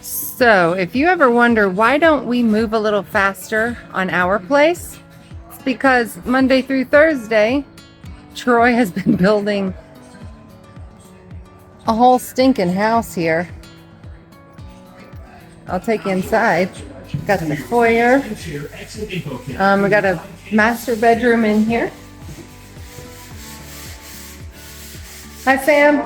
So if you ever wonder why don't we move a little faster on our place, it's because Monday through Thursday, Troy has been building a whole stinking house here. I'll take you inside. Got the foyer. We got a master bedroom in here. Hi, Sam.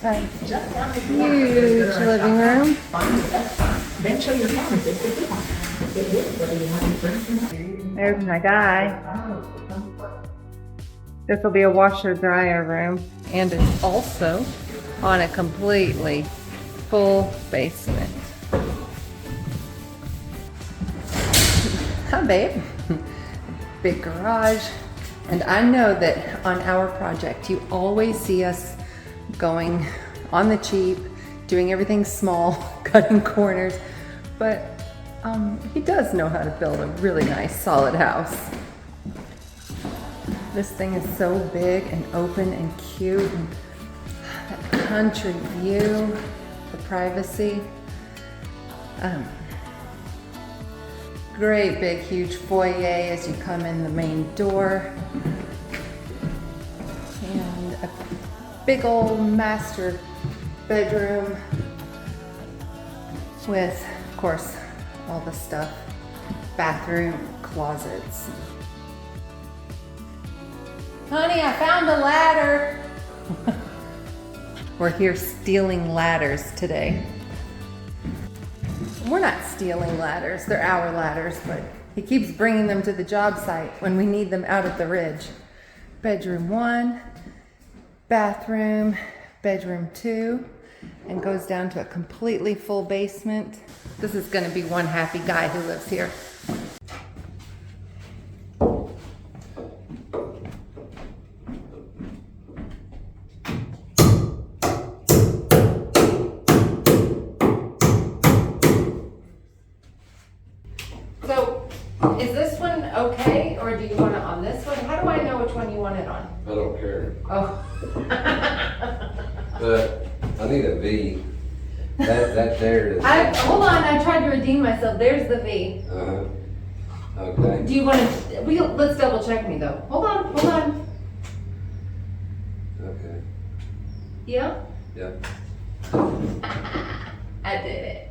A huge living room. There's my guy. This will be a washer dryer room, and it's also on a completely full basement. Hi, babe. Big garage. And I know that on our project, you always see us going on the cheap, doing everything small, cutting corners, but he does know how to build a really nice solid house. This thing is so big and open and cute, and that country view, the privacy. Great big huge foyer as you come in the main door, and a big old master bedroom with, of course, all the stuff, bathroom, closets. Honey, I found a ladder. We're here stealing ladders today. We're not stealing ladders, they're our ladders, but he keeps bringing them to the job site when we need them out at the ridge. Bedroom 1, bathroom, bedroom 2, and goes down to a completely full basement. This is gonna be one happy guy who lives here. So, is this one okay, or do you want it on this one? How do I know which one you want it on? I don't care. Oh. But I need a V. That there is. Hold on, I tried to redeem myself. There's the V. Okay. Do you want to, let's double check me though. Hold on. Okay. Yeah? Yep. I did it.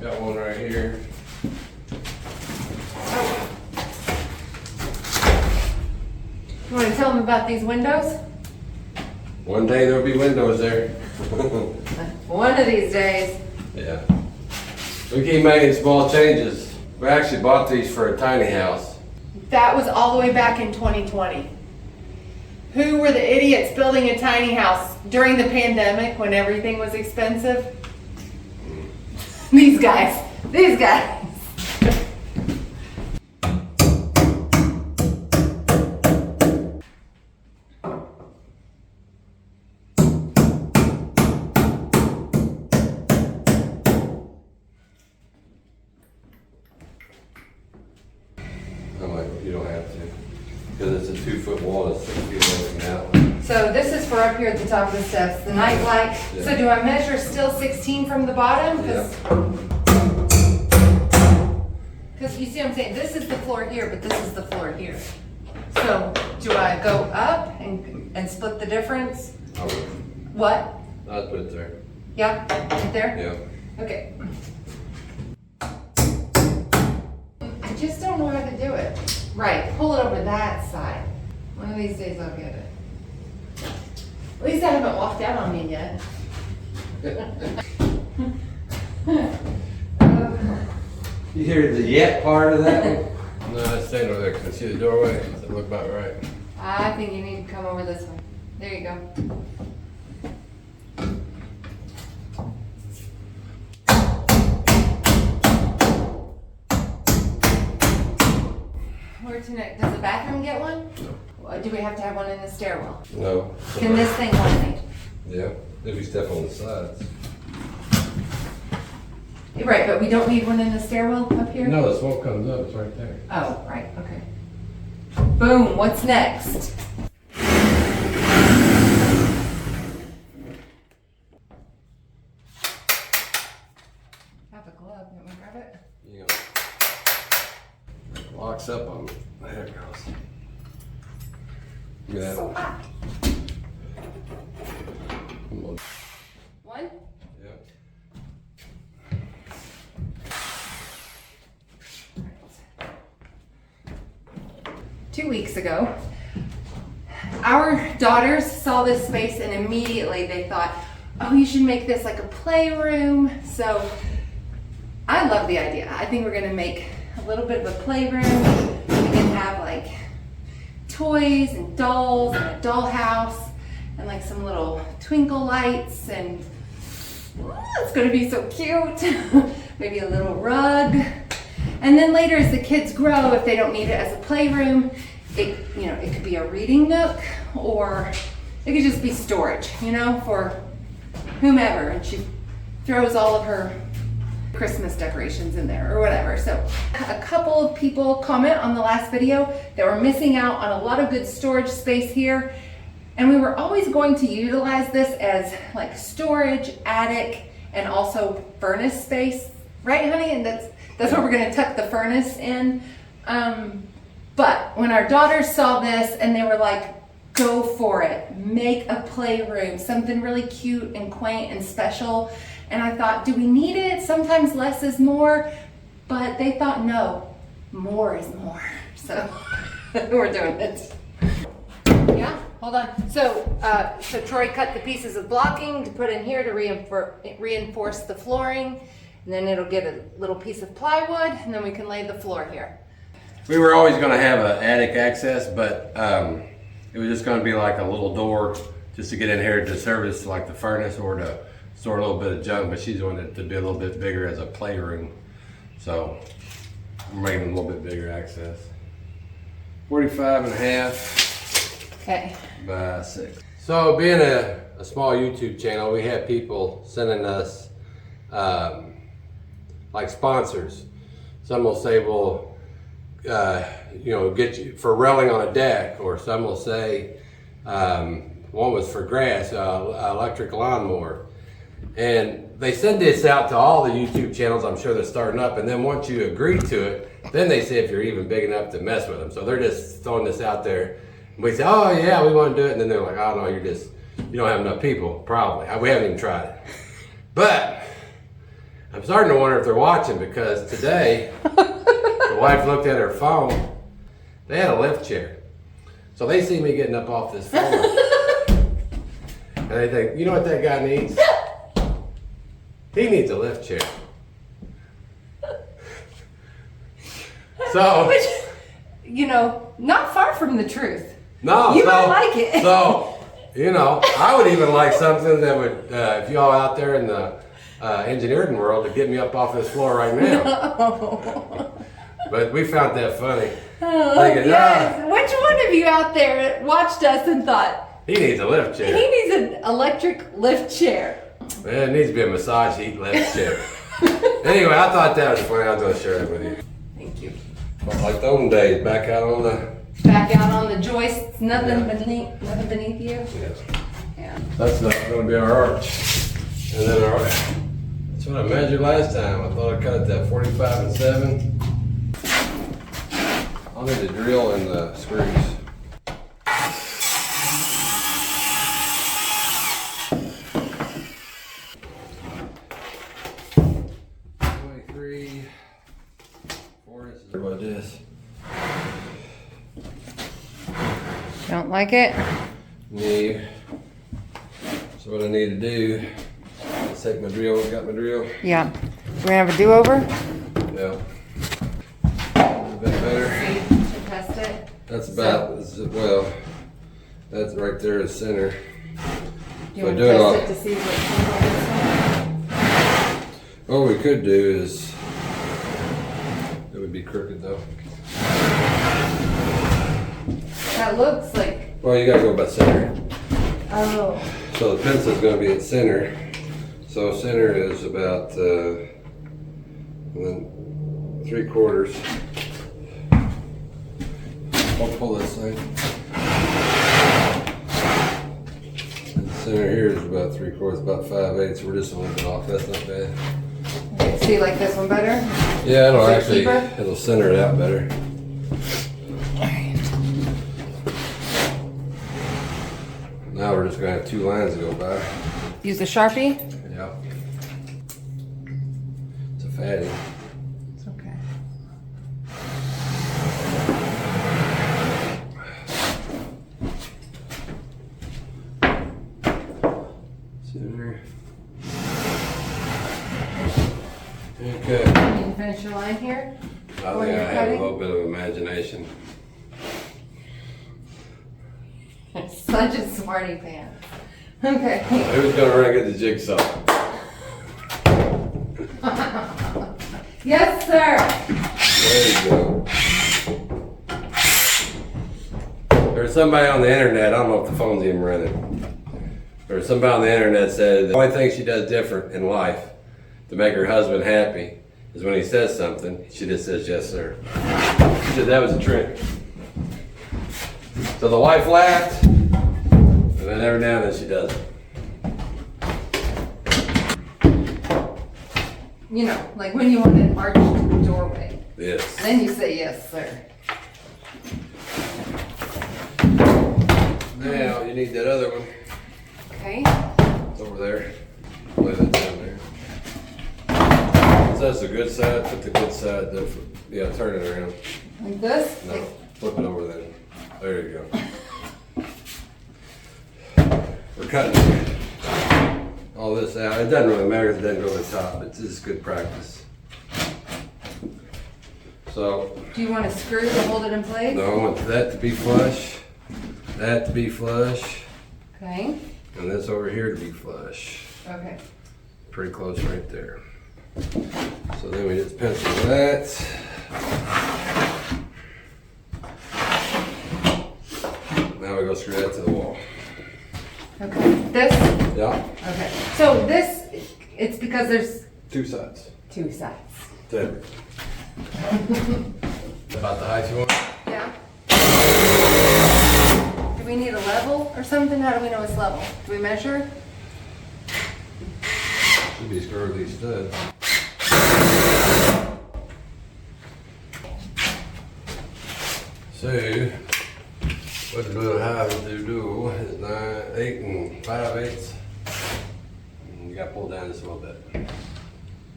Got one right here. You want to tell them about these windows? One day there'll be windows there. One of these days. Yeah. We keep making small changes. We actually bought these for a tiny house. That was all the way back in 2020. Who were the idiots building a tiny house during the pandemic when everything was expensive? These guys. I'm like, you don't have to. Because it's a 2-foot wall that's 6 feet away from that. So this is for up here at the top of the steps, the night light. Yeah. So do I measure still 16 from the bottom? Because you see what I'm saying? This is the floor here, but this is the floor here. So do I go up and split the difference? I would. What? I'd put it there. Yeah, right there? Yeah. Okay. I just don't know how to do it. Right, pull it over that side. One of these days I'll get it. At least I haven't walked out on me yet. You hear the yet part of that one? No, I stand over there. Can I see the doorway? Does it look about right? I think you need to come over this way. There you go. Where to next? Does the bathroom get one? No. Do we have to have one in the stairwell? No. Can this thing hold me? Yeah, if you step on the sides. Right, but we don't need one in the stairwell up here? No, the smoke comes up, it's right there. Oh, right, okay. Boom, what's next? Have a glove, you want me to grab it? You know, locks up on me. There it goes. Give me that So one. hot. Come on. One? Yeah. 2 weeks ago, our daughters saw this space and immediately they thought, oh, you should make this like a playroom. So I love the idea. I think we're gonna make a little bit of a playroom. We can have like toys and dolls and a dollhouse and like some little twinkle lights, and it's gonna be so cute. Maybe a little rug. And then later as the kids grow, if they don't need it as a playroom, it could be a reading nook, or it could just be storage, for whomever. And she throws all of her Christmas decorations in there or whatever. So a couple of people comment on the last video that we're missing out on a lot of good storage space here. And we were always going to utilize this as like storage, attic, and also furnace space. Right, honey? And that's where we're gonna tuck the furnace in. But when our daughters saw this and they were like, go for it, make a playroom, something really cute and quaint and special. And I thought, do we need it? Sometimes less is more. But they thought, no, more is more. So we're doing it. Yeah, hold on. So Troy cut the pieces of blocking to put in here to reinforce the flooring. And then it'll get a little piece of plywood, and then we can lay the floor here. We were always going to have an attic access, but it was just going to be like a little door just to get in here to service like the furnace or to store a little bit of junk, but she's wanted it to be a little bit bigger as a playroom. So we're making a little bit bigger access. 45.5 Okay. by 6. So being a small YouTube channel, we have people sending us like sponsors. Some will say, well, get you for railing on a deck, or some will say, one was for grass, electric lawnmower. And they send this out to all the YouTube channels I'm sure they're starting up, and then once you agree to it, then they say if you're even big enough to mess with them. So they're just throwing this out there. And we say, oh yeah, we want to do it. And then they're like, oh no, you don't have enough people, probably. We haven't even tried it. But I'm starting to wonder if they're watching, because today, the wife looked at her phone, they had a lift chair. So they see me getting up off this floor. And they think, you know what that guy needs? He needs a lift chair. So, Which, not far from the truth. no, You so, might like it. So, I would even like something that would, if y'all out there in the engineering world, to get me up off this floor right now. No. But we found that funny. Oh, Thinking, yes. Which one of you out there watched us and thought, he needs a lift chair. he needs an electric lift chair? Man, it needs to be a massage heat lift chair. Anyway, I thought that was funny. I was going to share it with you. Thank you. Like the old days, back out on the... Back out on the joists, nothing beneath you. Yeah. Yeah. That's not going to be our arch. And then that's what I measured last time. I thought I cut it to 45.7. I'll need to drill in the screws. 23. 4 inches. What it is. Don't like it? No. So what I need to do is take my drill. Got my drill? Yeah. We're gonna have a do-over? Yeah. A little bit better. To test it. That's about, well, that's right there in the center. Do you So want do to it test all. it to see what comes on this What we could do is, it would be crooked though. one? That looks like. Well, you gotta go by center. Oh. So the pencil's gonna be at center. So center is about 3/4. I'll pull this thing. And the center here is about 3/4, about 5/8. We're just a little bit off. That's not bad. Okay, so you like this one better? Yeah, it'll Is it actually cheaper? it'll center it out better. Now we're just gonna have 2 lines to go by. Use a Sharpie? Yeah. It's a fatty. It's okay. Center. Okay. You can finish your line here? I When think you're I have a cutting? little bit of imagination. Such a smarty pants. Okay. Who's gonna run and get the jigsaw? Yes, sir. There you go. There's somebody on the internet, I don't know if the phone's even running. There's somebody on the internet said the only thing she does different in life to make her husband happy is when he says something, she just says, yes, sir. She said that was a trick. So the wife laughed, and then every now and then she does it. You know, like when you want an arched doorway. Yes. Then you say yes, sir. Now you need that other one. Okay. It's over there. Lay that down there. So that's the good side. Put the good side. Yeah, turn it around. Like this? No, flip it over then. There you go. We're cutting all this out. It doesn't really matter if it doesn't go to the top. It's just good practice. So, Do you want a screw to hold it in place? no, I want that to be flush, that to be flush, Okay. and this over here to be flush. Okay. Pretty close right there. So then we just pencil that. Now we go screw that to the wall. Okay. This? Yeah, Okay. So this, it's because there's 2 sides. 2 sides. There. About the height you want? Yeah. Do we need a level or something? How do we know it's level? Do we measure? Should be screwed with these studs. So, what we'll have to do is 9, 8 and 5/8. And you got to pull down just a little bit.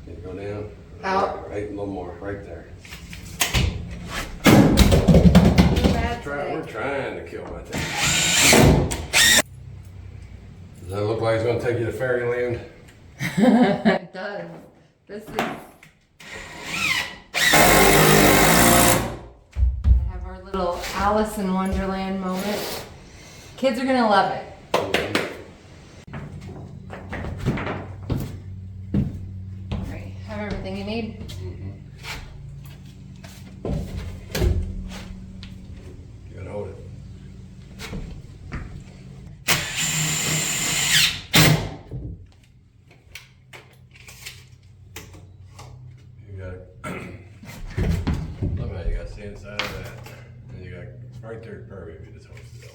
You go down. Out. Right, a little more, right there. We're trying to kill my thing. Does that look like it's going to take you to fairyland? It does. This is. Have our little Alice in Wonderland moment. Kids are gonna love it. Alright, have everything you need? You gotta hold it. You got it. Somehow you gotta see inside of that. And you got right there curve if you just hold it still.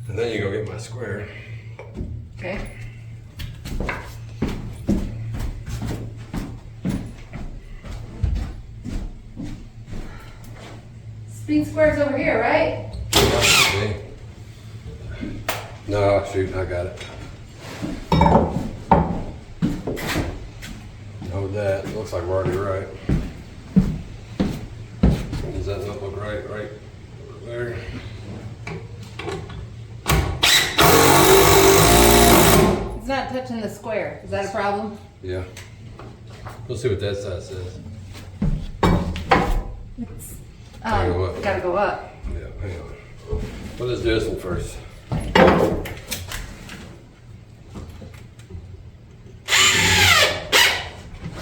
And then you go get my square. Okay. Speed square's over here, right? Okay. No, shoot, I got it. Hold that. Looks like we're already right. Does that not look right? Right over there. It's not touching the square. Is that a problem? Yeah. We'll see what that side says. It's, Gotta go up. gotta go up. Yeah, hang on. We'll just do this one first.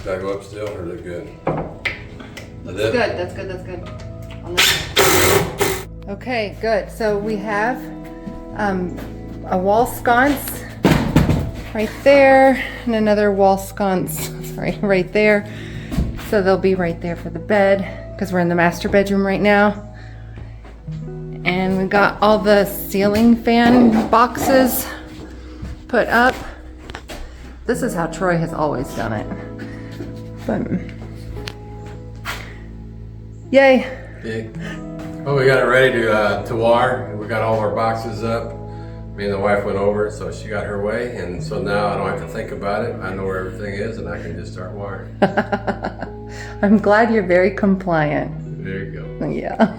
Gotta go up still, or they're good? That's good. That's good. That's good. On this side. Okay, good. So we have a wall sconce right there, and another wall sconce right there. So they'll be right there for the bed, because we're in the master bedroom right now. And we got all the ceiling fan boxes put up. This is how Troy has always done it. But yay. Big. Well, we got it ready to wire. We got all of our boxes up. Me and the wife went over it, so she got her way, and so now I don't have to think about it. I know where everything is, and I can just start wiring. I'm glad you're very compliant. There you go. Yeah.